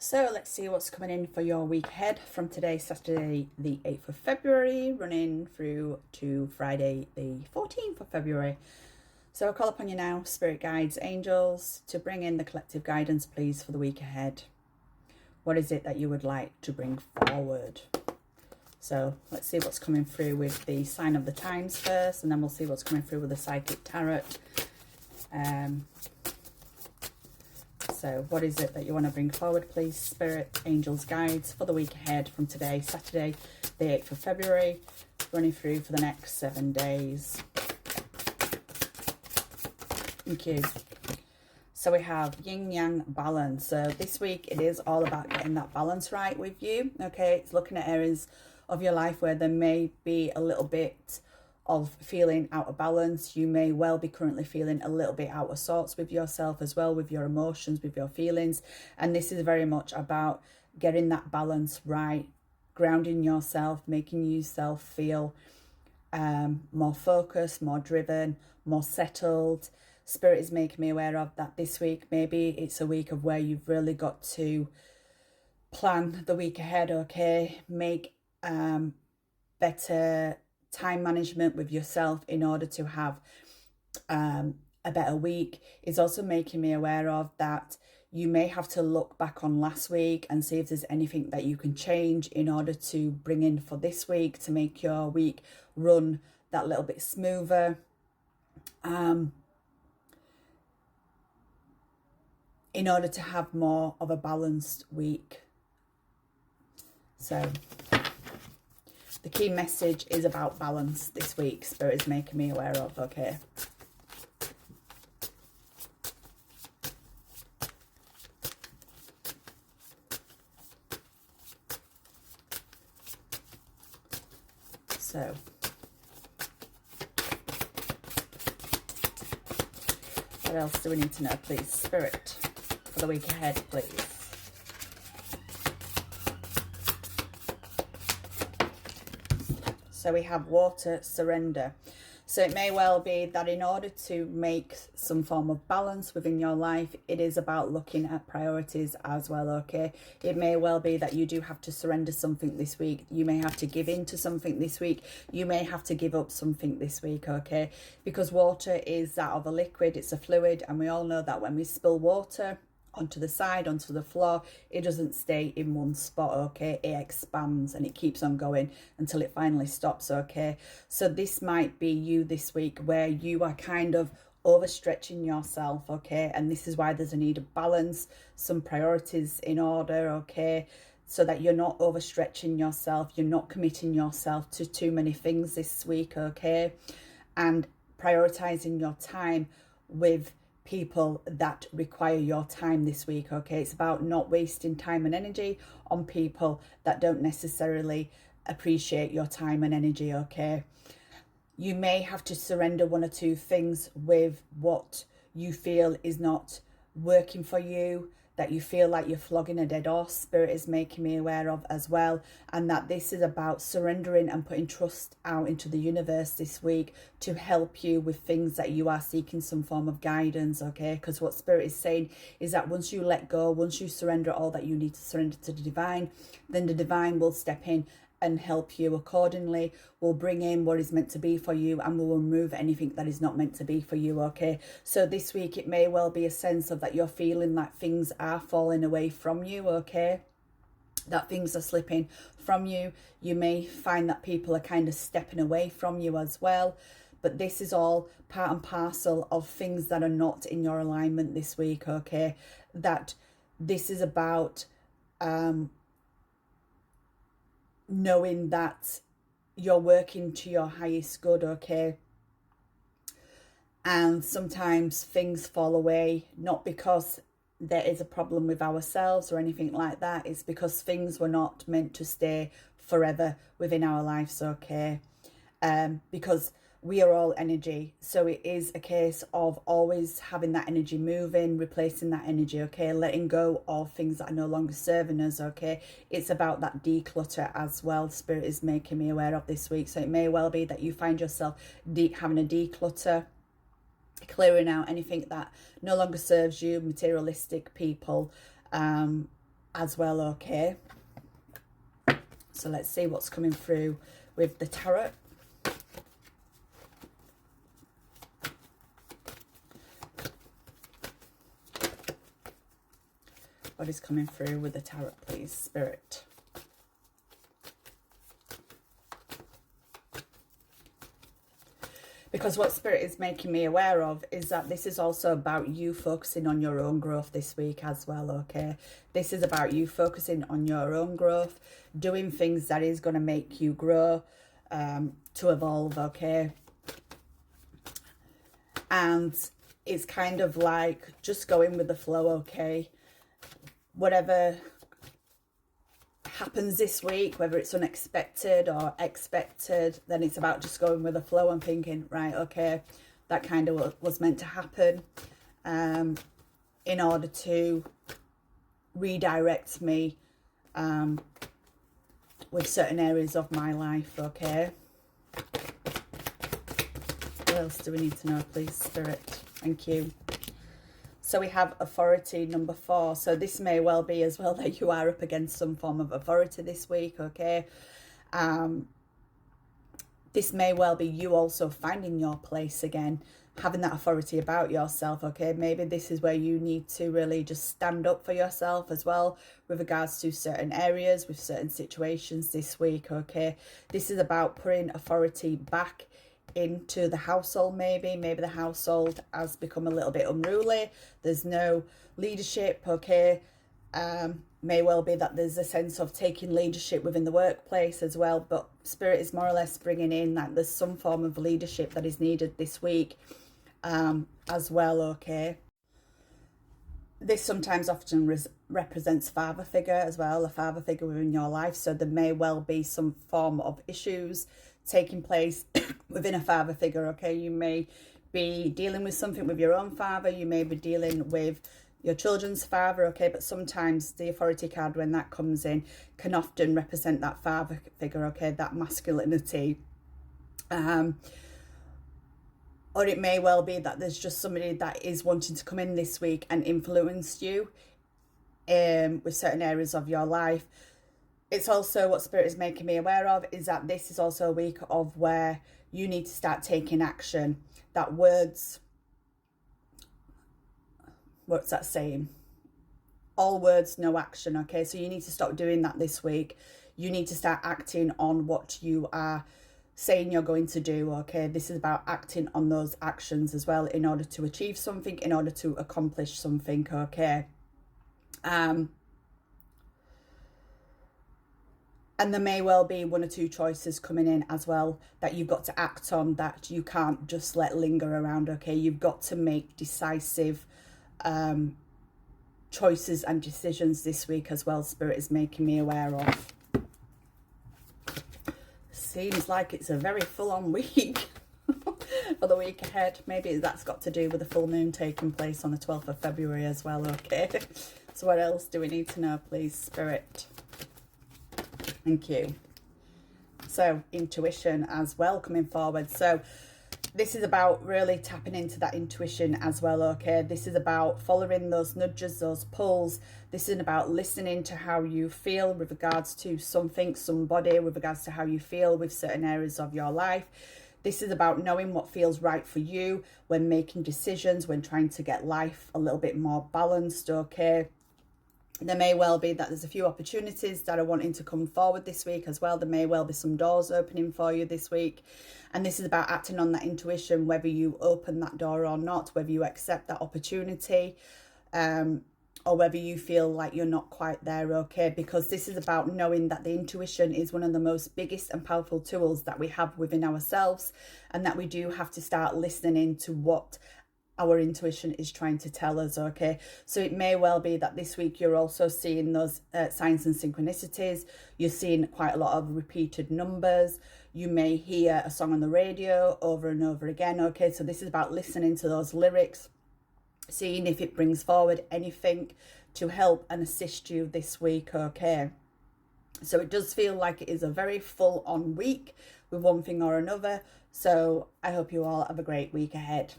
So let's see what's coming in for your week ahead from today, Saturday the 8th of February, running through to Friday the 14th of February. So I call upon you now, spirit guides, angels, to bring in the collective guidance, please, for the week ahead. What is it that you would like to bring forward? So let's see what's coming through with the sign of the times first, and then we'll see what's coming through with the psychic tarot. So what is it that you want to bring forward, please, spirit, angels, guides, for the week ahead from today, Saturday, the 8th of February, running through for the next 7 days. Thank you. So we have yin-yang balance. So this week it is all about getting that balance right with you. Okay, it's looking at areas of your life where there may be a little bit of feeling out of balance. You may well be currently feeling a little bit out of sorts with yourself as well, with your emotions, with your feelings. And this is very much about getting that balance right, grounding yourself, making yourself feel more focused, more driven, more settled. Spirit is making me aware of that this week. Maybe it's a week of where you've really got to plan the week ahead, okay? Make better time management with yourself in order to have a better week. Is also making me aware of that you may have to look back on last week and see if there's anything that you can change in order to bring in for this week to make your week run that little bit smoother. In order to have more of a balanced week. So the key message is about balance this week, Spirit is making me aware of, okay? So what else do we need to know, please, Spirit, for the week ahead, please? So we have water, surrender. So it may well be that in order to make some form of balance within your life, it is about looking at priorities as well, okay? It may well be that you do have to surrender something this week. You may have to give in to something this week. You may have to give up something this week, okay? Because water is that of a liquid, it's a fluid, and we all know that when we spill water onto the side, onto the floor, it doesn't stay in one spot, okay? It expands and it keeps on going until it finally stops, okay? So this might be you this week where you are kind of overstretching yourself, okay? And this is why there's a need of balance, some priorities in order, okay? So that you're not overstretching yourself, you're not committing yourself to too many things this week, okay? And prioritizing your time with people that require your time this week, okay? It's about not wasting time and energy on people that don't necessarily appreciate your time and energy, okay? You may have to surrender one or two things with what you feel is not working for you, that you feel like you're flogging a dead horse. Spirit is making me aware of as well, and that this is about surrendering and putting trust out into the universe this week to help you with things that you are seeking some form of guidance, okay? Because what Spirit is saying is that once you let go, once you surrender all that you need to surrender to the divine, then the divine will step in and help you accordingly, will bring in what is meant to be for you, and will remove anything that is not meant to be for you, okay? So this week it may well be a sense of that you're feeling that things are falling away from you, okay? That things are slipping from you. You may find that people are kind of stepping away from you as well. But this is all part and parcel of things that are not in your alignment this week, okay? That this is about knowing that you're working to your highest good, okay? And sometimes things fall away, not because there is a problem with ourselves or anything like that. It's because things were not meant to stay forever within our lives, okay? Because we are all energy, so it is a case of always having that energy moving, replacing that energy, okay? Letting go of things that are no longer serving us, okay? It's about that declutter as well. Spirit is making me aware of this week. So it may well be that you find yourself having a declutter, clearing out anything that no longer serves you, materialistic people, as well, okay? So let's see what's coming through with the tarot. What is coming through with the tarot, please, Spirit? Because what Spirit is making me aware of is that this is also about you focusing on your own growth this week as well, okay? This is about you focusing on your own growth, doing things that is going to make you grow, to evolve, okay? And it's kind of like just going with the flow, okay? Whatever happens this week, whether it's unexpected or expected, then it's about just going with the flow and thinking, right, okay, that kind of was meant to happen, in order to redirect me with certain areas of my life, okay? What else do we need to know, please, Spirit? Thank you. So we have authority, number 4. So this may well be as well that you are up against some form of authority this week, okay? This may well be you also finding your place again, having that authority about yourself, okay? Maybe this is where you need to really just stand up for yourself as well with regards to certain areas, with certain situations this week, okay? This is about putting authority back into the household. Maybe the household has become a little bit unruly, there's no leadership, okay? May well be that there's a sense of taking leadership within the workplace as well, but Spirit is more or less bringing in that there's some form of leadership that is needed this week as well, okay? This sometimes often represents father figure as well, a father figure within your life. So there may well be some form of issues taking place within a father figure, okay? You may be dealing with something with your own father, you may be dealing with your children's father, okay? But sometimes the authority card, when that comes in, can often represent that father figure, okay? That masculinity. Or it may well be that there's just somebody that is wanting to come in this week and influence you with certain areas of your life. It's also, what Spirit is making me aware of is that this is also a week of where you need to start taking action. That words, what's that saying? All words, no action, okay? So you need to stop doing that this week. You need to start acting on what you are saying you're going to do, okay? This is about acting on those actions as well in order to achieve something, in order to accomplish something, okay? And there may well be 1 or 2 choices coming in as well that you've got to act on, that you can't just let linger around, okay? You've got to make decisive choices and decisions this week as well, Spirit is making me aware of. Seems like it's a very full-on week for the week ahead. Maybe that's got to do with the full moon taking place on the 12th of February as well, okay? So what else do we need to know, please, Spirit? Thank you. So intuition as well coming forward. So this is about really tapping into that intuition as well, okay? This is about following those nudges, those pulls. This is about listening to how you feel with regards to something, somebody, with regards to how you feel with certain areas of your life. This is about knowing what feels right for you when making decisions, when trying to get life a little bit more balanced, okay? There may well be that there's a few opportunities that are wanting to come forward this week as well. There may well be some doors opening for you this week. And this is about acting on that intuition, whether you open that door or not, whether you accept that opportunity, or whether you feel like you're not quite there, okay? Because this is about knowing that the intuition is one of the most biggest and powerful tools that we have within ourselves, and that we do have to start listening into what our intuition is trying to tell us, okay? So it may well be that this week you're also seeing those signs and synchronicities. You're seeing quite a lot of repeated numbers. You may hear a song on the radio over and over again, okay? So this is about listening to those lyrics, seeing if it brings forward anything to help and assist you this week, okay? So it does feel like it is a very full-on week with one thing or another. So I hope you all have a great week ahead.